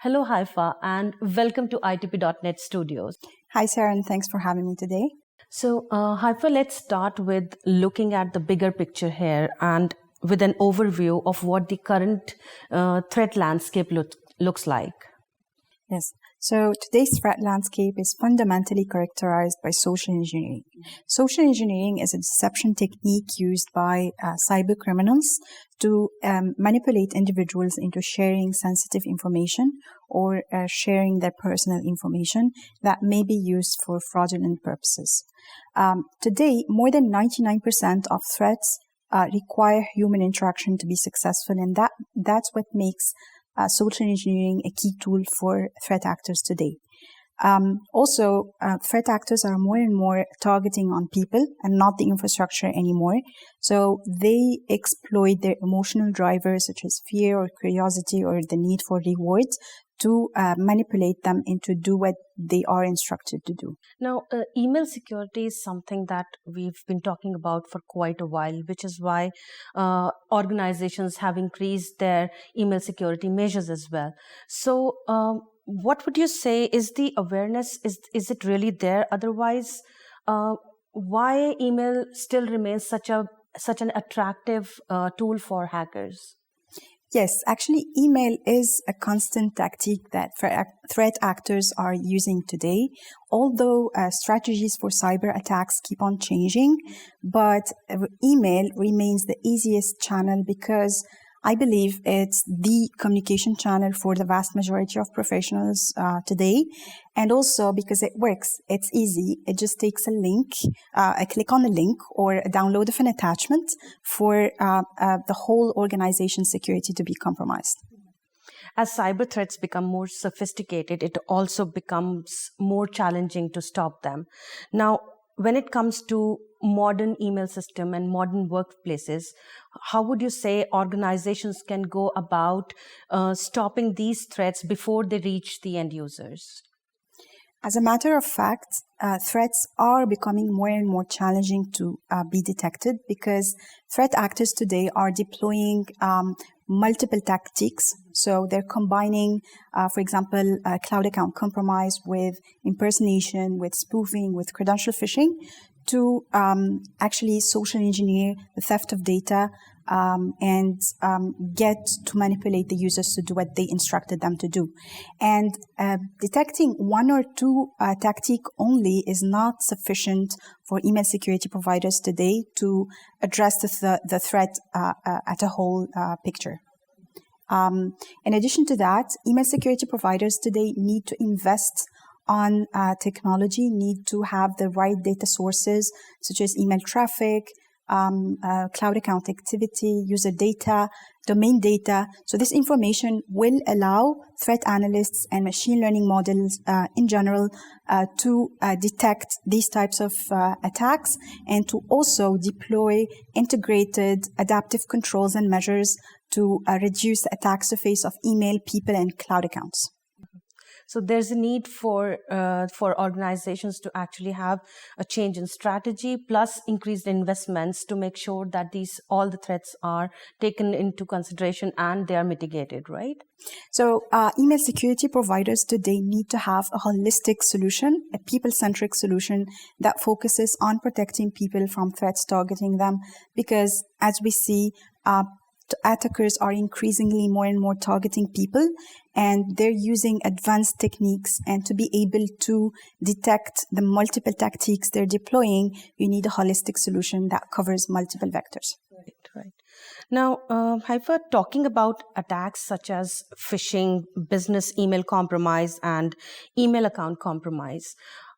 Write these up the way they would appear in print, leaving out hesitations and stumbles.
Hello, Haifa, and welcome to ITP.net Studios. Hi, Sarah, and thanks for having me today. So, Haifa, let's start with looking at the bigger picture here and with an overview of what the current threat landscape looks like. Yes. So today's threat landscape is fundamentally characterized by social engineering. Social engineering is a deception technique used by cyber criminals to manipulate individuals into sharing sensitive information or sharing their personal information that may be used for fraudulent purposes. Today, more than 99% of threats require human interaction to be successful, and that's what makes social engineering a key tool for threat actors today. Threat actors are more and more targeting on people and not the infrastructure anymore. So they exploit their emotional drivers such as fear or curiosity or the need for rewards to manipulate them into do what they are instructed to do. Now, email security is something that we've been talking about for quite a while, which is why organizations have increased their email security measures as well. So, what would you say is the awareness? Is it really there? Otherwise, why email still remains such an attractive tool for hackers? Yes, actually, email is a constant tactic that threat actors are using today. Although strategies for cyber attacks keep on changing, but email remains the easiest channel because I believe it's the communication channel for the vast majority of professionals today. And also because it works, it's easy. It just takes a link, a click on a link or a download of an attachment for the whole organization's security to be compromised. As cyber threats become more sophisticated, it also becomes more challenging to stop them. Now, when it comes to modern email system and modern workplaces, how would you say organizations can go about stopping these threats before they reach the end users? As a matter of fact, threats are becoming more and more challenging to be detected because threat actors today are deploying multiple tactics. So they're combining, for example, cloud account compromise with impersonation, with spoofing, with credential phishing to actually social engineer the theft of data and get to manipulate the users to do what they instructed them to do. And detecting one or two tactic only is not sufficient for email security providers today to address the threat at a whole picture. In addition to that, email security providers today need to invest on technology, need to have the right data sources such as email traffic, cloud account activity, user data, domain data. So this information will allow threat analysts and machine learning models in general to detect these types of attacks and to also deploy integrated adaptive controls and measures to reduce the attack surface of email, people, and cloud accounts. So there's a need for organizations to actually have a change in strategy plus increased investments to make sure that all the threats are taken into consideration and they are mitigated, right? So email security providers today need to have a holistic solution, a people-centric solution that focuses on protecting people from threats targeting them because as we see, attackers are increasingly more and more targeting people and they're using advanced techniques, and to be able to detect the multiple tactics they're deploying, you need a holistic solution that covers multiple vectors. Right. Now, Haifa, talking about attacks such as phishing, business email compromise, and email account compromise,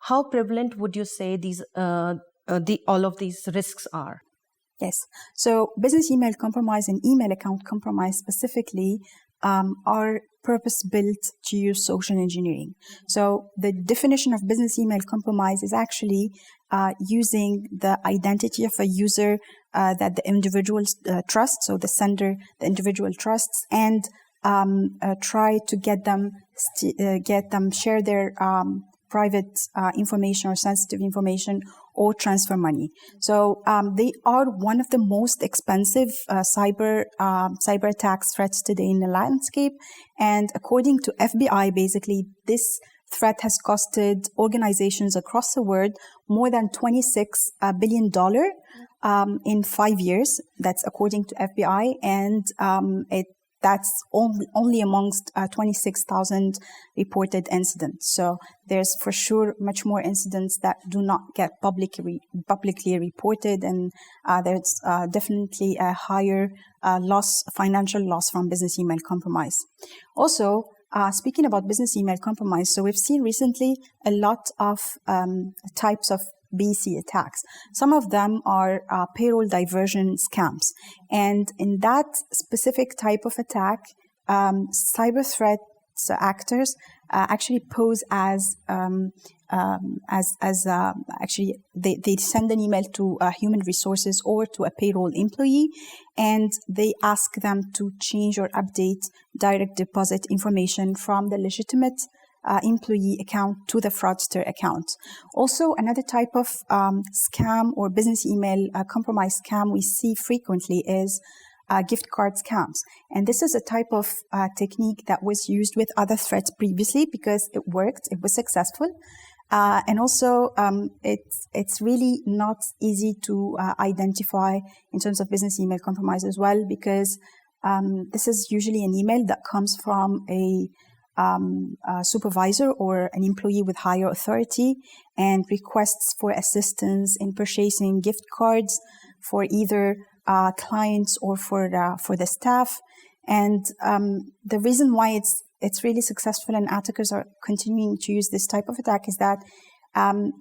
how prevalent would you say all of these risks are? Yes. So business email compromise and email account compromise specifically are purpose-built to use social engineering. So the definition of business email compromise is actually using the identity of a user that the individual trusts, so the sender, the individual trusts, and try to get them share their private information or sensitive information or transfer money. So they are one of the most expensive cyber attack threats today in the landscape. And according to FBI, basically, this threat has costed organizations across the world more than $26 billion in 5 years. That's according to FBI, and that's only amongst 26,000 reported incidents. So there's for sure much more incidents that do not get publicly reported, and there's definitely a higher financial loss from business email compromise. Also, speaking about business email compromise, so we've seen recently a lot of types of BC attacks. Some of them are payroll diversion scams. And in that specific type of attack, cyber threats actors actually pose as actually they send an email to human resources or to a payroll employee, and they ask them to change or update direct deposit information from the legitimate employee account to the fraudster account. Also, another type of scam or business email compromise scam we see frequently is gift card scams. And this is a type of technique that was used with other threats previously because it worked, it was successful. And also, it's really not easy to identify in terms of business email compromise as well, because this is usually an email that comes from a supervisor or an employee with higher authority and requests for assistance in purchasing gift cards for either clients or for the staff. And the reason why it's really successful and attackers are continuing to use this type of attack is that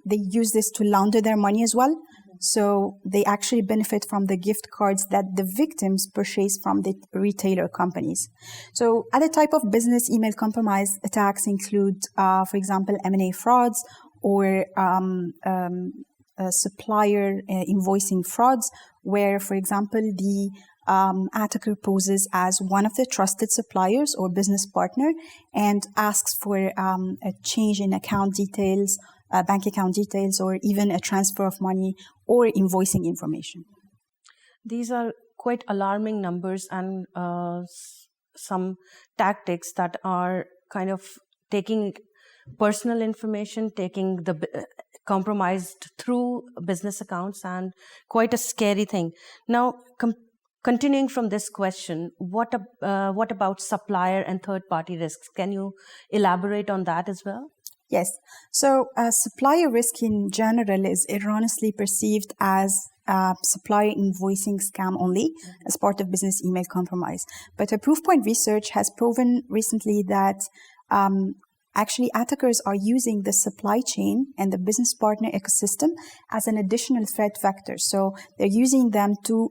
they use this to launder their money as well. So they actually benefit from the gift cards that the victims purchase from the retailer companies. So other type of business email compromise attacks include, for example, M&A frauds or supplier invoicing frauds, where, for example, the attacker poses as one of the trusted suppliers or business partner and asks for a change in account details, bank account details, or even a transfer of money or invoicing information. These are quite alarming numbers and some tactics that are kind of taking personal information, taking the compromised through business accounts, and quite a scary thing. Now, continuing from this question, what about supplier and third-party risks? Can you elaborate on that as well? Yes. So supplier risk in general is erroneously perceived as supplier invoicing scam only as part of business email compromise. But a Proofpoint research has proven recently that actually attackers are using the supply chain and the business partner ecosystem as an additional threat vector. So they're using them to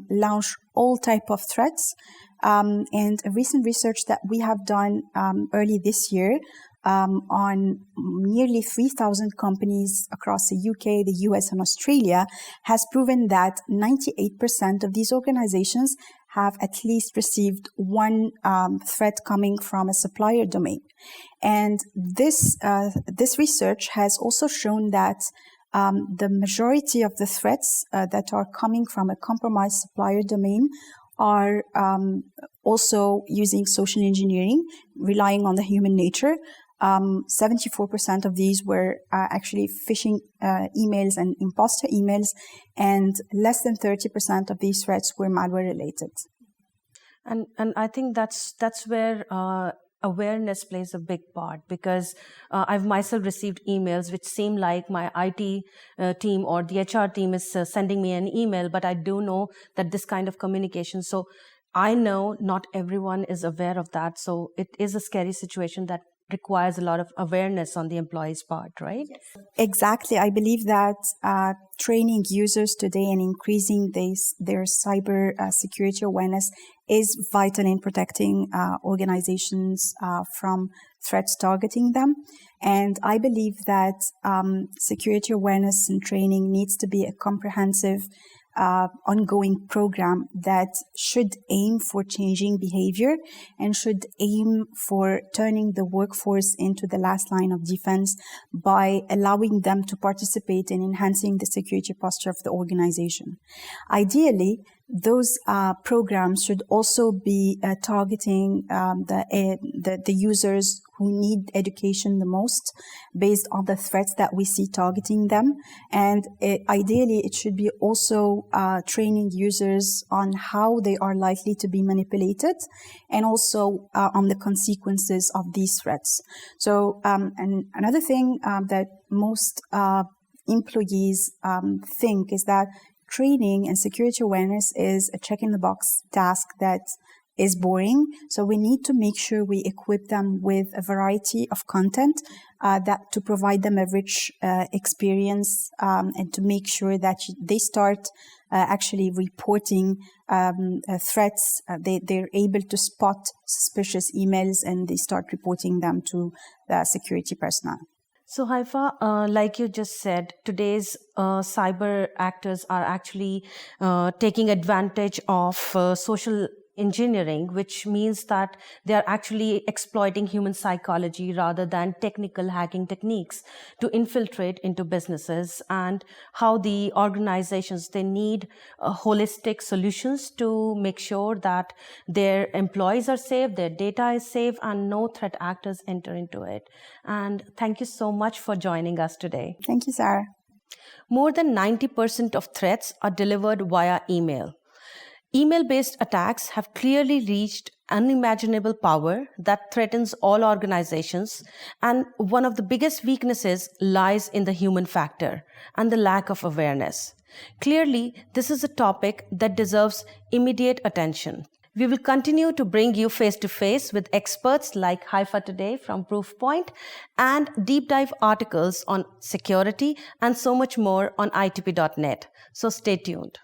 launch all type of threats. And a recent research that we have done early this year on nearly 3,000 companies across the UK, the US, and Australia has proven that 98% of these organizations have at least received one threat coming from a supplier domain. And this research has also shown that the majority of the threats that are coming from a compromised supplier domain are also using social engineering, relying on the human nature. 74% of these were actually phishing emails and imposter emails, and less than 30% of these threats were malware related. And I think that's where awareness plays a big part, because I've myself received emails which seem like my IT team or the HR team is sending me an email, but I do know that this kind of communication. So I know not everyone is aware of that. So it is a scary situation that requires a lot of awareness on the employee's part, right? Yes. Exactly. I believe that training users today and increasing their cyber security awareness is vital in protecting organizations from threats targeting them. And I believe that security awareness and training needs to be a comprehensive ongoing program that should aim for changing behavior and should aim for turning the workforce into the last line of defense by allowing them to participate in enhancing the security posture of the organization. Ideally, those programs should also be targeting the users who need education the most based on the threats that we see targeting them. And ideally, it should be also training users on how they are likely to be manipulated and also on the consequences of these threats. So, and another thing that most employees think is that training and security awareness is a check-in-the-box task that is boring. So we need to make sure we equip them with a variety of content that to provide them a rich experience and to make sure that they start actually reporting threats. They're able to spot suspicious emails and they start reporting them to the security personnel. So Haifa, like you just said, today's cyber actors are actually taking advantage of social engineering, which means that they are actually exploiting human psychology rather than technical hacking techniques to infiltrate into businesses, and how the organizations, they need holistic solutions to make sure that their employees are safe, their data is safe, and no threat actors enter into it. And thank you so much for joining us today. Thank you, Sarah. More than 90% of threats are delivered via email. Email-based attacks have clearly reached unimaginable power that threatens all organizations, and one of the biggest weaknesses lies in the human factor and the lack of awareness. Clearly, this is a topic that deserves immediate attention. We will continue to bring you face-to-face with experts like Haifa today from Proofpoint, and deep dive articles on security and so much more on itp.net. So stay tuned.